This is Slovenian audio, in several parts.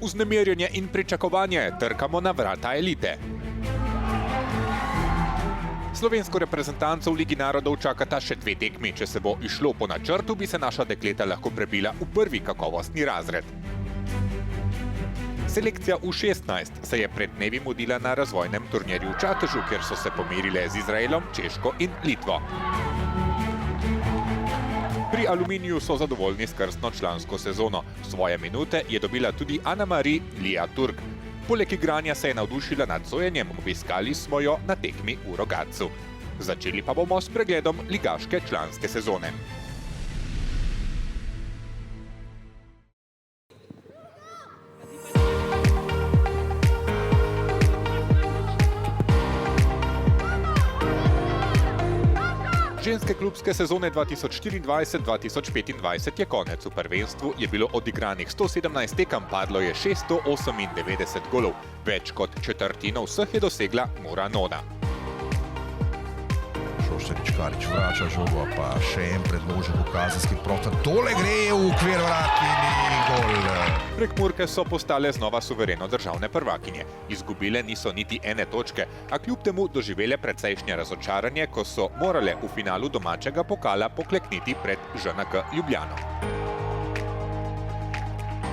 Vznemirjenje in pričakovanje, trkamo na vrata elite. Slovensko reprezentanco v Ligi narodov čakata še 2 tekmi. Če se bo išlo po načrtu, bi se naša dekleta lahko prebila v prvi kakovostni razred. Selekcija U16 se je pred dnevi mudila na razvojnem turnirju v Čatežu, kjer so se pomerile z Izraelom, Češko in Litvo. Pri Aluminiju so zadovoljni s krstno člansko sezono. Svoje minute je dobila tudi Ana-Mari Lija Turk. Poleg igranja se je navdušila nad sojenjem, obiskali smo jo na tekmi v Rogatcu. Začeli pa bomo s pregledom ligaške članske sezone. Ženske klubske sezone 2024-2025 je konec. V prvenstvu je bilo odigranih 117 tekem, padlo je 698 golov. Več kot četrtino vseh je dosegla Mura Nona. Šoštarič Karič vrača žogo, pa še en predložek v kazenski prostor. Tole gre v okvir vrat in gol. Prekmurke so postale znova suvereno državne prvakinje. Izgubile niso niti ene točke, a kljub temu doživele precejšnje razočaranje, ko so morale v finalu domačega pokala poklekniti pred ŽNK Ljubljano.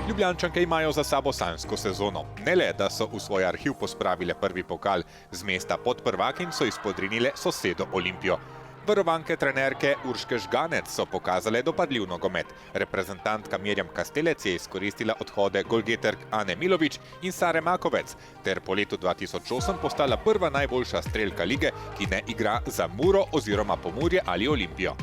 Ljubljančanke imajo za sabo sanjsko sezono. Ne le, da so v svoj arhiv pospravile prvi pokal, z mesta podprvakinj so izpodrinile sosedo Olimpijo. Varovanke trenerke Urške Žganec so pokazale dopadljiv nogomet. Reprezentantka Mirjam Kastelec je izkoristila odhode golgeterk Ane Milović in Sare Makovec, ter po letu 2008 postala prva najboljša strelka lige, ki ne igra za Muro oziroma Pomurje ali Olimpijo.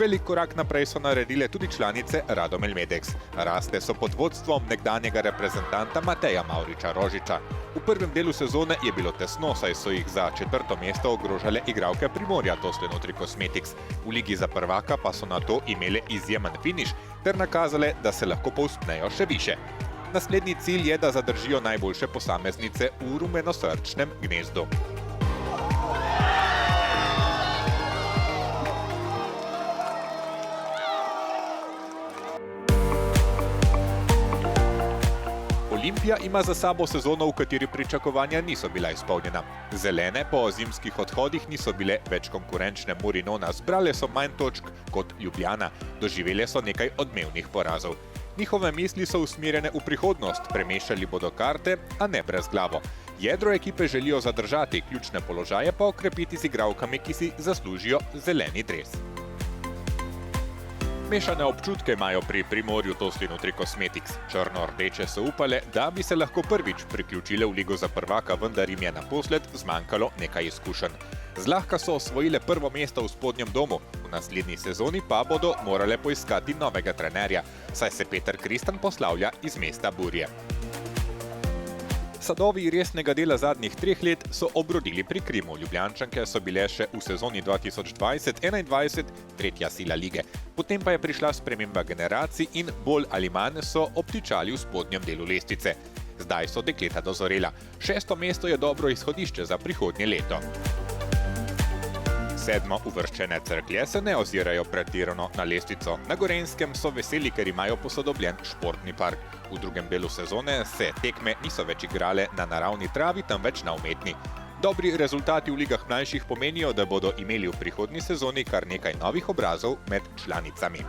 Velik korak naprej so naredile tudi članice Radomel Medex. Raste so pod vodstvom nekdanjega reprezentanta Mateja Mavriča Rožiča. V prvem delu sezone je bilo tesno, saj so jih za 4. mesto ogrožale igralke Primorja Toslenutri Cosmetics. V ligi za prvaka pa so na to imele izjemen finiš ter nakazale, da se lahko povzpnejo še više. Naslednji cilj je, da zadržijo najboljše posameznice v rumenosrčnem gnezdu. Olimpija ima za sabo sezono, v kateri pričakovanja niso bila izpolnjena. Zelene po zimskih odhodih niso bile več konkurenčne Muri Nona, zbrale so manj točk kot Ljubljana, doživele so nekaj odmevnih porazov. Njihove misli so usmerjene v prihodnost, premešali bodo karte, a ne brezglavo. Jedro ekipe želijo zadržati, ključne položaje pa okrepiti z igralkami, ki si zaslužijo zeleni dres. Mešane občutke imajo pri Primorju Toslenutri Cosmetics. Črno-rdeče so upale, da bi se lahko prvič priključile v ligo za prvaka, vendar jim je naposled zmanjkalo nekaj izkušenj. Zlahka so osvojile prvo mesto v spodnjem domu, v naslednji sezoni pa bodo morale poiskati novega trenerja, saj se Peter Kristan poslavlja iz mesta Burje. Sadovi resnega dela zadnjih 3 let so obrodili pri Krimu. Ljubljančanke so bile še v sezoni 2020-2021 tretja sila lige. Potem pa je prišla sprememba generacij in bolj ali manj so obtičali v spodnjem delu lestvice. Zdaj so dekleta dozorela. 6. mesto je dobro izhodišče za prihodnje leto. 7. uvrščene Cerklje se ne ozirajo pretirano na lestvico. Na Gorenjskem so veseli, ker imajo posodobljen športni park. V drugem delu sezone se tekme niso več igrale na naravni travi, temveč na umetni. Dobri rezultati v ligah mlajših pomenijo, da bodo imeli v prihodnji sezoni kar nekaj novih obrazov med članicami.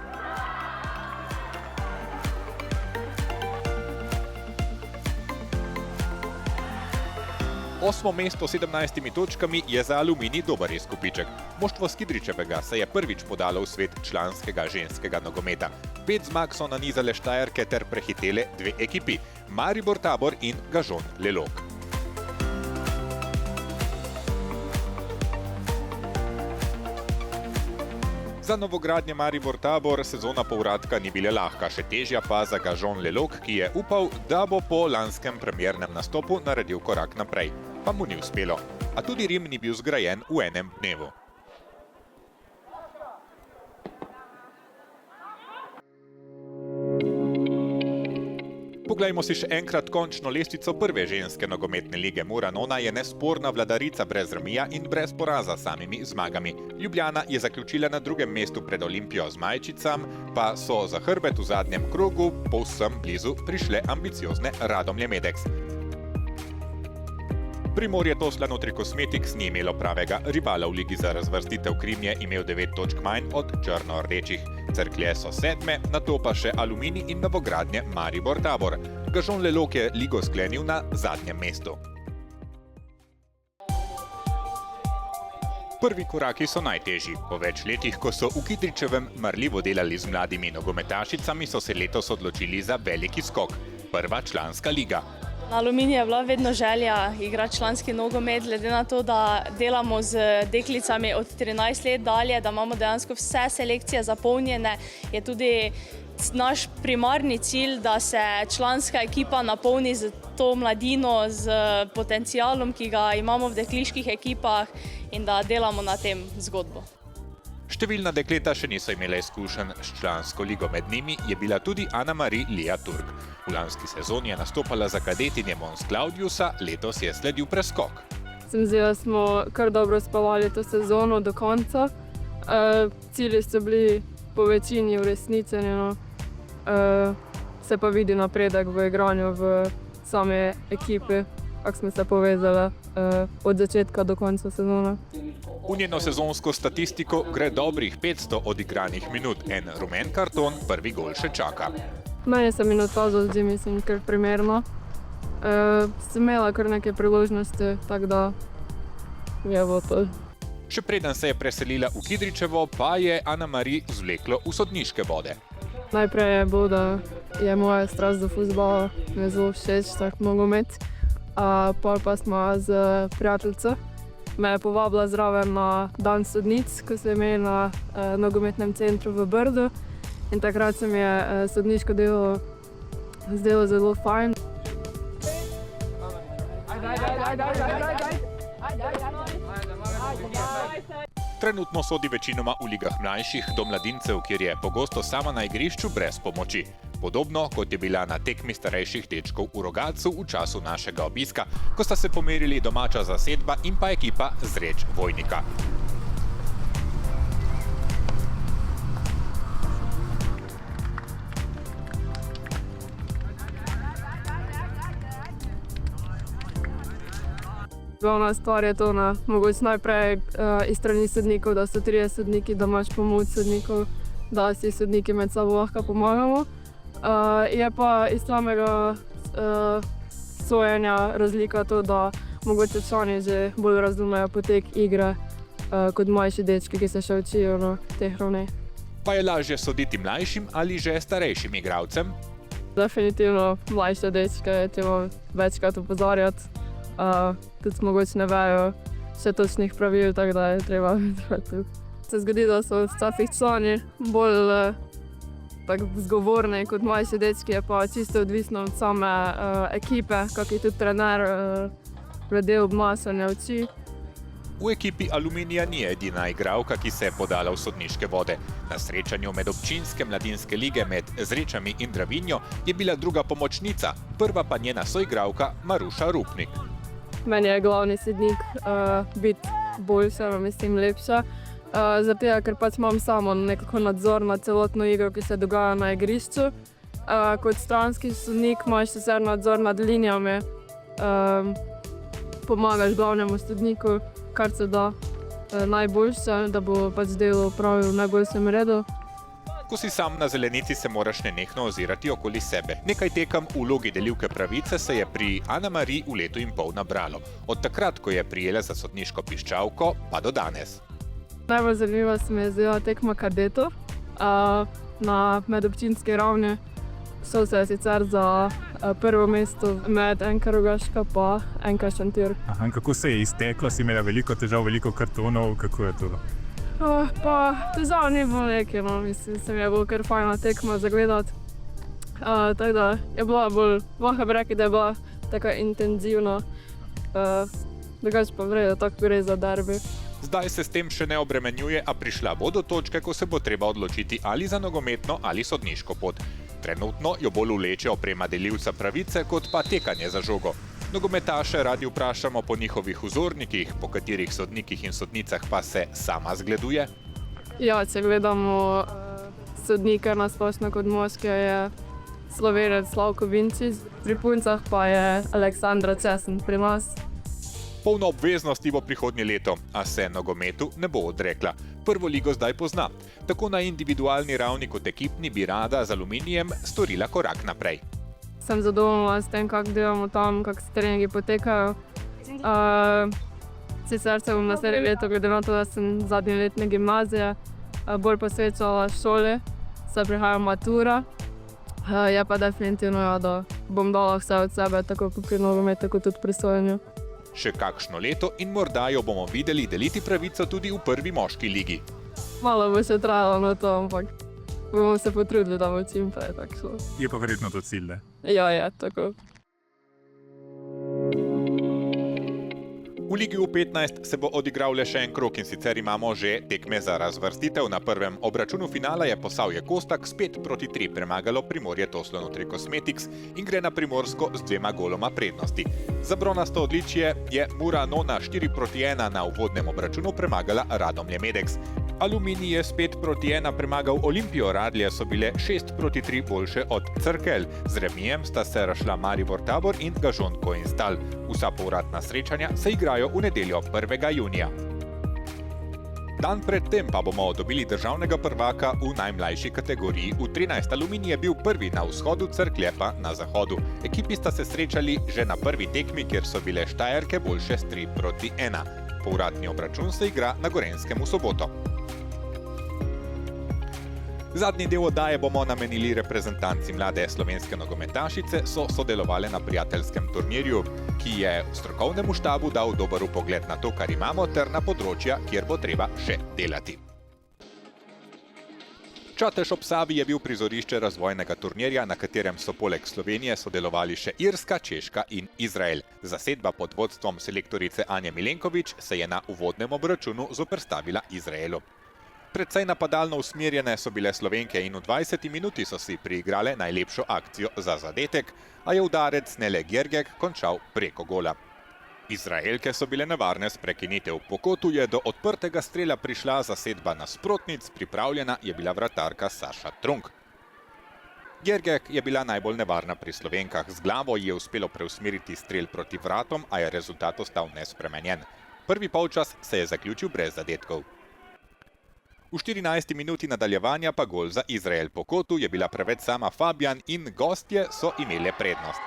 Osmo mesto s 17 točkami je za Aluminij dober izkupiček. Moštvo Skidričevega se je prvič podalo v svet članskega ženskega nogometa. 5 zmag so nanizale Štajerke ter prehitele 2 ekipi, Maribor Tabor in Gažon Lelog. Za novogradnje Maribor Tabor sezona povratka ni bila lahka, še težja pa za Gažon Lelog, ki je upal, da bo po lanskem premiernem nastopu naredil korak naprej. Pa mu ni uspelo. A tudi Rim ni bil zgrajen v enem dnevu. Poglejmo si še enkrat končno lestvico prve ženske nogometne lige. Muranona je nesporna vladarica brez remija in brez poraza s samimi zmagami. Ljubljana je zaključila na drugem mestu pred Olimpijo z Majčicam, pa so za hrbet v zadnjem krogu povsem blizu prišle ambiciozne Radomlje Medex. Primorje Toslano Trikosmetics ni imelo pravega rivala v ligi. Za razvrstitev Krim je imel 9 točk manj od črno-rdečih. Cerklje so 7., nato pa še Aluminij in novogradnje Maribor Tabor. Gažon Lelok je ligo sklenil na zadnjem mestu. Prvi koraki so najtežji. Po več letih, ko so v Kidričevem marljivo delali z mladimi nogometašicami, so se letos odločili za veliki skok. Prva članska liga. Na Aluminiju je bila vedno želja igrati članski nogomet, glede na to, da delamo z deklicami od 13 let dalje, da imamo dejansko vse selekcije zapolnjene, je tudi naš primarni cilj, da se članska ekipa napolni z to mladino, z potencialom, ki ga imamo v dekliških ekipah, in da delamo na tem zgodbo. Številna dekleta še niso imela izkušenj s člansko ligo. Med njimi je bila tudi Ana-Mari Lija Turk. V lanski sezoni je nastopala za kadetinje Mons Claudiusa, letos je sledil preskok. Se mi zdi, da smo kar dobro spavali to sezono do konca. Cilji so bili po večini uresničeni, se pa vidi napredek v igranju v same ekipi, kako smo se povezali od začetka do konca sezone. V njeno sezonsko statistiko gre dobrih 500 odigranih minut. En rumen karton, prvi gol še čaka. Meni se minutaža zdi, mislim, kar primerno. Sem imela kar nekaj priložnosti, tako da je bilo to. Še preden se je preselila v Kidričevo, pa je Ana-Mari zvleklo v sodniške vode. Najprej je bilo, da je moja strast do fuzbala, mi je zelo všeč tak nogomet. Pol pa smo z prijateljico me je povabila zraven na dan sodnic, ko se je imeli na nogometnem centru v Brdu. In takrat se mi je sodniško delo zdelo zelo fajn. Trenutno sodi večinoma v ligah mlajših do mladincev, kjer je pogosto sama na igrišču brez pomoči. Podobno kot je bila na tekmi starejših dečkov v Rogatcu v času našega obiska, ko sta se pomerili domača zasedba in pa ekipa Zreč Vojnika. Glavna stvar je to, mogoče najprej iz strani sodnikov, da so 3 sodniki, da imaš pomoč sodnikov, da si sodniki med sabo lahko pomagamo. Je pa iz samega sojenja razlika to, da mogoče člani že bolj razumejo potek igre kot mlajši dečki, ki se še učijo na teh ravneh. Pa je lažje soditi mlajšim ali že starejšim igralcem? Definitivno mlajše dečke je treba večkrat opozarjati. Tudi mogoče ne vejo še točnih pravil, tako da je treba vedeti. Se zgodi, da so včasih člani bolj zgovorni kot mlajši dečki, je pa čisto odvisno od same ekipe, kak je tudi trener glede obnašanja uči. V ekipi Aluminija ni edina igralka, ki se je podala v sodniške vode. Na srečanju med občinske mladinske lige med Zrečami in Dravinjo je bila druga pomočnica, prva pa njena soigralka Maruša Rupnik. Meni je glavni sodnik biti boljša, mislim lepša. Zato, ker pač imam samo nekako nadzor na celotno igro, ki se dogaja na igrišču. Kot stranski sodnik imaš sicer nadzor nad linijami, pomagaš glavnemu sodniku, kar se da najboljše, da bo pač delo opravil v najboljšem redu. Ko si sam na zelenici, se moraš nenehno ozirati okoli sebe. Nekaj tekem v vlogi delivke pravice se je pri Ana-Mari v letu in pol nabralo. Od takrat, ko je prijela za sodniško piščalko, pa do danes. Najbolj zanimiva se mi je zdela tekma kadetov na medobčinski ravni. Šel se je sicer za prvo mesto med NK Rogaška pa NK Šentjur. Kako se je izteklo? Si imela veliko težav, veliko kartonov? Kako je to? Pa težav ni bilo nekaj, mislim, se mi je bilo kar fajna tekma za gledati. Tako da je bila bolj, lahko bi rekli, da je bila taka intenzivna. Drugače pa vredo, tako gre za derbi. Zdaj se s tem še ne obremenjuje, a prišla bo do točke, ko se bo treba odločiti ali za nogometno ali sodniško pot. Trenutno jo bolj vleče oprema delivca pravice, kot pa tekanje za žogo. Nogometaše radi vprašamo po njihovih vzornikih, po katerih sodnikih in sodnicah pa se sama zgleduje. Ja, če gledamo sodnika na splošno kot moški, je Slovenec Slavko Vinčić, pri puncah pa je Aleksandra Cesen pri nas. Polno obveznosti bo prihodnje leto, a se nogometu ne bo odrekla. Prvo ligo zdaj pozna. Tako na individualni ravni kot ekipni bi rada z Aluminijem storila korak naprej. Sem zadovoljna s tem, kako delamo tam, kako se treningi potekajo. Sicer se bom naslednje leto, glede na to, da sem zadnji letnik gimnazije, bolj posvečala šoli, saj prihaja matura. Je pa definitivno, da bom dala vse od sebe, tako pri nogometu, kot tudi pri sojenju. Še kakšno leto in morda jo bomo videli deliti pravico tudi v prvi moški ligi. Malo bo še trajalo na to, ampak bomo se potrudili, da bo čim prej tako šlo. Je pa verjetno to cilj, ne? Ja, je, tako. V Ligi U15 se bo odigral le še en krog in sicer imamo že tekme za razvrstitev. Na prvem obračunu finala je Posavje Kostak s 5-3 premagalo Primorje Toslon Nutri Cosmetics in gre na Primorsko z 2 goloma prednosti. Za bronasto odličje je Murano na 4-1 na uvodnem obračunu premagala Radomlje Medex. Aluminij je s 5-1 premagal Olimpijo, Radlje so bile 6-3 boljše od Cerkelj. Z remijem sta se razšla Maribor Tabor in Gažon Koinstal. Vsa povratna srečanja se igrajo v nedeljo 1. junija. Dan pred tem pa bomo dobili državnega prvaka v najmlajši kategoriji U13. Aluminij je bil prvi na vzhodu, Cerklje pa na zahodu. Ekipi sta se srečali že na prvi tekmi, kjer so bile Štajerke boljše s 3-1. Povratni obračun se igra na Gorenjskem v soboto. Zadnji del oddaje bomo namenili reprezentanci mlade slovenske nogometašice, so sodelovali na prijateljskem turnirju, ki je strokovnemu štabu dal dober vpogled na to, kar imamo, ter na področja, kjer bo treba še delati. Čatež ob Savi je bil prizorišče razvojnega turnirja, na katerem so poleg Slovenije sodelovali še Irska, Češka in Izrael. Zasedba pod vodstvom selektorice Anje Milenković se je na uvodnem obračunu zoperstavila Izraelu. Predvsej napadalno usmerjene so bile Slovenke in v 20 minuti so si priigrale najlepšo akcijo za zadetek, a je udarec Nele Gergek končal preko gola. Izraelke so bile nevarne s prekinitev. Po kotu je do odprtega strela prišla zasedba nasprotnic, pripravljena je bila vratarka Saša Trunk. Gergek je bila najbolj nevarna pri Slovenkah. Z glavo ji je uspelo preusmeriti strel proti vratom, a je rezultat ostal nespremenjen. Prvi polčas se je zaključil brez zadetkov. V 14. minuti nadaljevanja pa gol za Izrael. Po kotu je bila preveč sama Fabijan in gostje so imele prednost.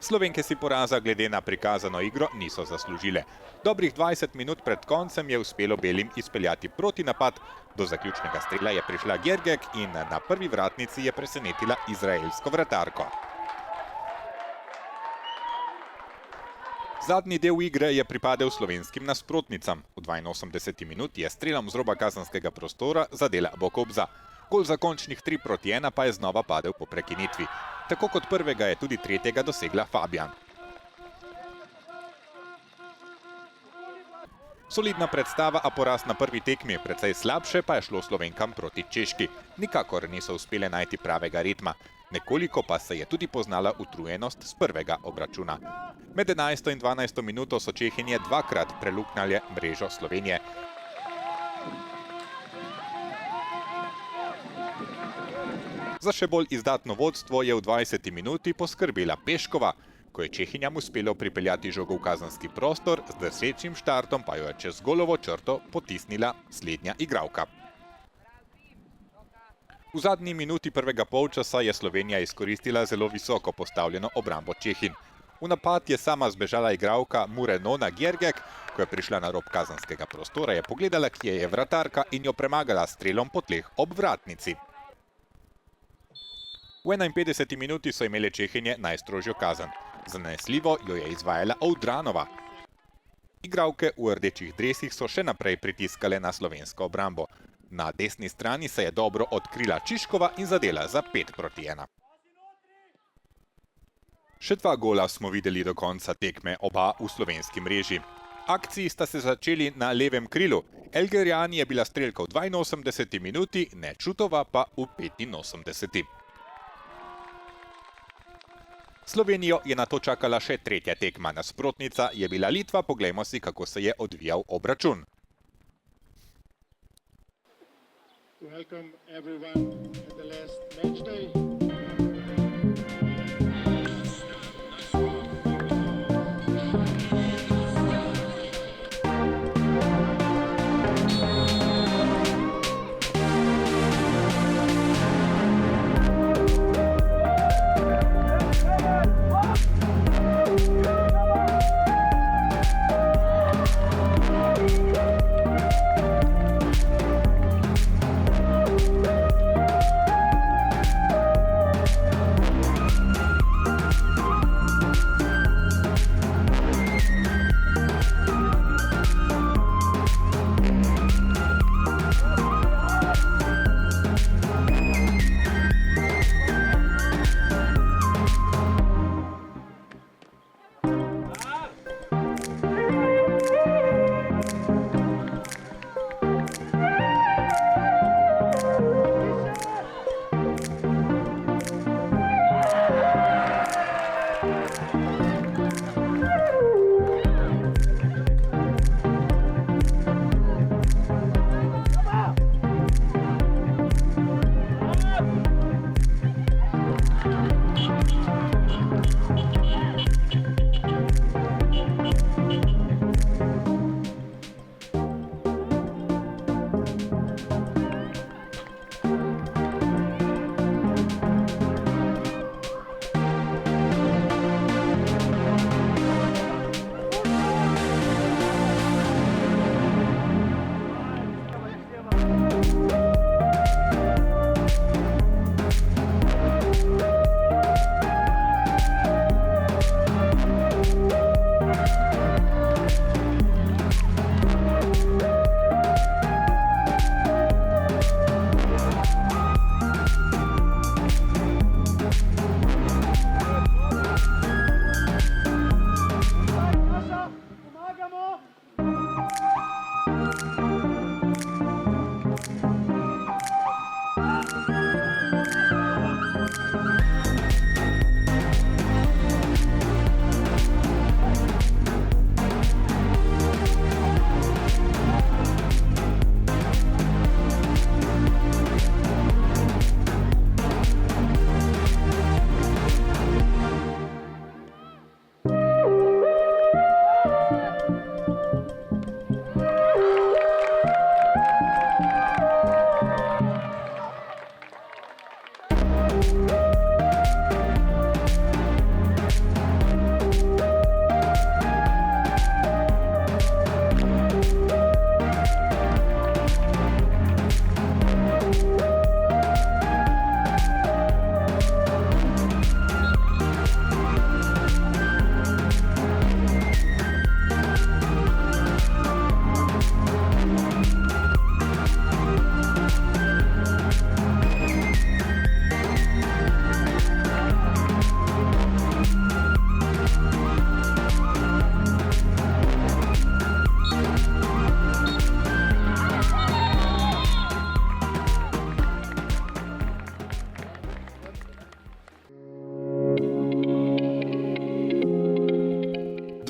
Slovenke si poraza glede na prikazano igro niso zaslužile. Dobrih 20 minut pred koncem je uspelo belim izpeljati protinapad. Do zaključnega strela je prišla Gergek in na prvi vratnici je presenetila izraelsko vratarko. Zadnji del igre je pripadel slovenskim nasprotnicam. V 82. minuti je strelom z roba kazenskega prostora zadela Bokobza. Gol za končnih 3-1 pa je znova padel po prekinitvi. Tako kot prvega je tudi tretjega dosegla Fabijan. Solidna predstava, a poraz na prvi tekmi, precej slabše pa je šlo Slovenkam proti Češki. Nikakor niso uspele najti pravega ritma. Nekoliko pa se je tudi poznala utrujenost z prvega obračuna. Med 11. in 12. minuto so Čehinje dvakrat preluknjale mrežo Slovenije. Za še bolj izdatno vodstvo je v 20. minuti poskrbela Peškova. Ko je Čehinjam uspelo pripeljati žogo v kazenski prostor, z drsečim štartom pa jo je čez golovo črto potisnila slednja igralka. V zadnji minuti prvega polčasa je Slovenija izkoristila zelo visoko postavljeno obrambo Čehin. V napad je sama zbežala igralka Murenona Gergek. Ko je prišla na rob kazenskega prostora, je pogledala, kje je vratarka in jo premagala strelom po tleh ob vratnici. V 51. minuti so imele Čehinje najstrožjo kazen. Zanesljivo jo je izvajala Oudranova. Igralke v rdečih dresih so še naprej pritiskale na slovensko obrambo. Na desni strani se je dobro odkrila Čiškova in zadela za 5-1. Še 2 gola smo videli do konca tekme, oba v slovenski mreži. Akciji sta se začeli na levem krilu. Elgerjani je bila strelka v 82 minuti, Nečutova pa v 85. Slovenijo je nato čakala še 3. tekma. Nasprotnica je bila Litva, poglejmo si, kako se je odvijal obračun. Welcome everyone at the last match day.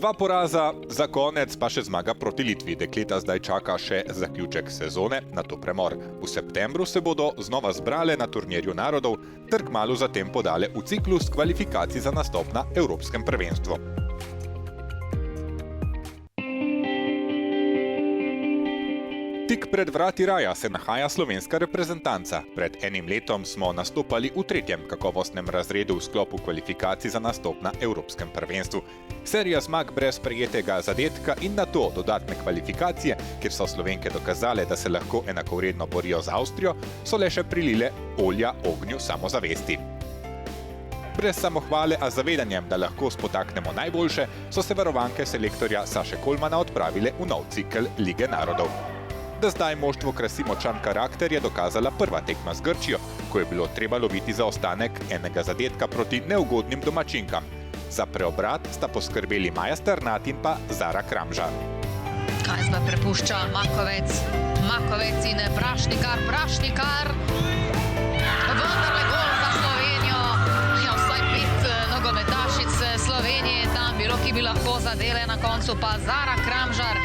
Dva poraza, za konec pa še zmaga proti Litvi. Dekleta zdaj čaka še zaključek sezone, nato premor. V septembru se bodo znova zbrale na turnirju narodov ter kmalu zatem podale v ciklus kvalifikacij za nastop na Evropskem prvenstvu. Tik pred vrati raja se nahaja slovenska reprezentanca. Pred enim letom smo nastopali v 3. kakovostnem razredu v sklopu kvalifikacij za nastop na Evropskem prvenstvu. Serija zmag brez prejetega zadetka in nato dodatne kvalifikacije, kjer so Slovenke dokazale, da se lahko enakovredno borijo z Avstrijo, so le še prilile olja ognju samozavesti. Brez samohvale, a zavedanjem, da lahko spotaknemo najboljše, so se varovanke selektorja Saše Kolmana odpravile v nov cikel Lige narodov. Da zdaj moštvo krasi močan karakter, je dokazala prva tekma z Grčijo, ko je bilo treba loviti zaostanek enega zadetka proti neugodnim domačinkam. Za preobrat sta poskrbeli Maja Sternat in pa Zara Kramžar. Kaj zdaj prepušča Makovec? Makovec in Prašnikar. Vendarle gol za Slovenijo. Ja, vsaj 5 nogometašic Slovenije tam bilo, ki bi lahko zadele, na koncu pa Zara Kramžar.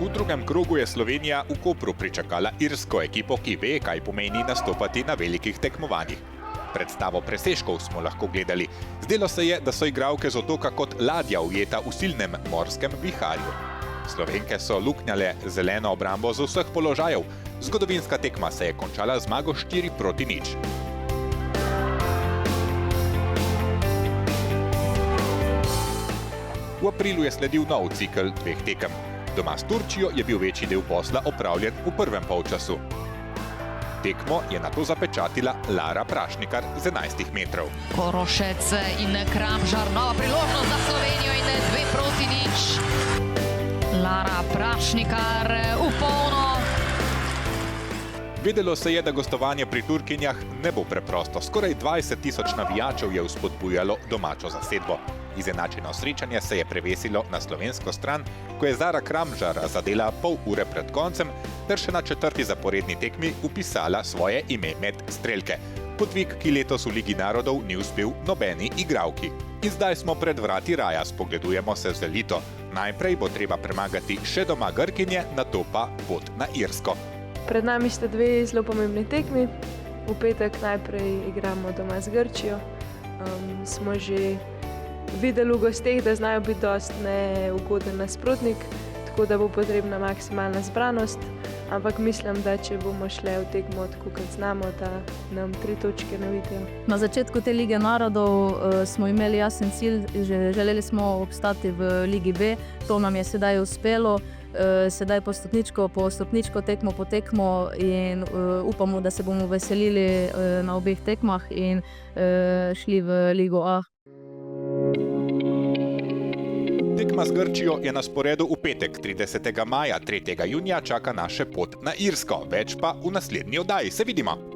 V drugem krogu je Slovenija v Kopru pričakala irsko ekipo, ki ve, kaj pomeni nastopati na velikih tekmovanjih. Predstavo presežkov smo lahko gledali. Zdelo se je, da so igralke z otoka kot ladja ujeta v silnem morskem viharju. Slovenke so luknjale zeleno obrambo z vseh položajev. Zgodovinska tekma se je končala z zmago 4-0. V aprilu je sledil nov cikel 2 tekem. Doma s Turčijo je bil večji del posla opravljen v prvem polčasu. Tekmo je nato zapečatila Lara Prašnikar z 11 metrov. Korošec in Kramžar, nova priložnost za Slovenijo in 2-0. Lara Prašnikar v polno. Vedelo se je, da gostovanje pri Turkinjah ne bo preprosto. Skoraj 20 000 navijačev je vzpodbujalo domačo zasedbo. Izenačeno srečanje se je prevesilo na slovensko stran, ko je Zara Kramžar zadela pol ure pred koncem ter še na 4. zaporedni tekmi vpisala svoje ime med strelke. Podvig, ki letos v Ligi narodov ni uspel nobeni igralki. In zdaj smo pred vrati raja, spogledujemo se z elito. Najprej bo treba premagati še doma Grkinje, nato pa pot na Irsko. Pred nami sta 2 zelo pomembni tekmi. V petek najprej igramo doma z Grčijo. Smo že videli v gosteh, da znajo biti dosti neugoden nasprotnik, tako da bo potrebna maksimalna zbranost, ampak mislim, da če bomo šli v tekmo tako, kot znamo, da nam 3 točke ne vidijo. Na začetku te Lige narodov smo imeli jasen cilj, želeli smo obstati v Ligi B, to nam je sedaj uspelo. Sedaj po stopničko, tekmo po tekmo in upamo, da se bomo veselili na obeh tekmah in šli v Ligo A. Tekma z Grčijo je na sporedu v petek 30. maja, 3. junija čaka naše pot na Irsko. Več pa v naslednji oddaji. Se vidimo!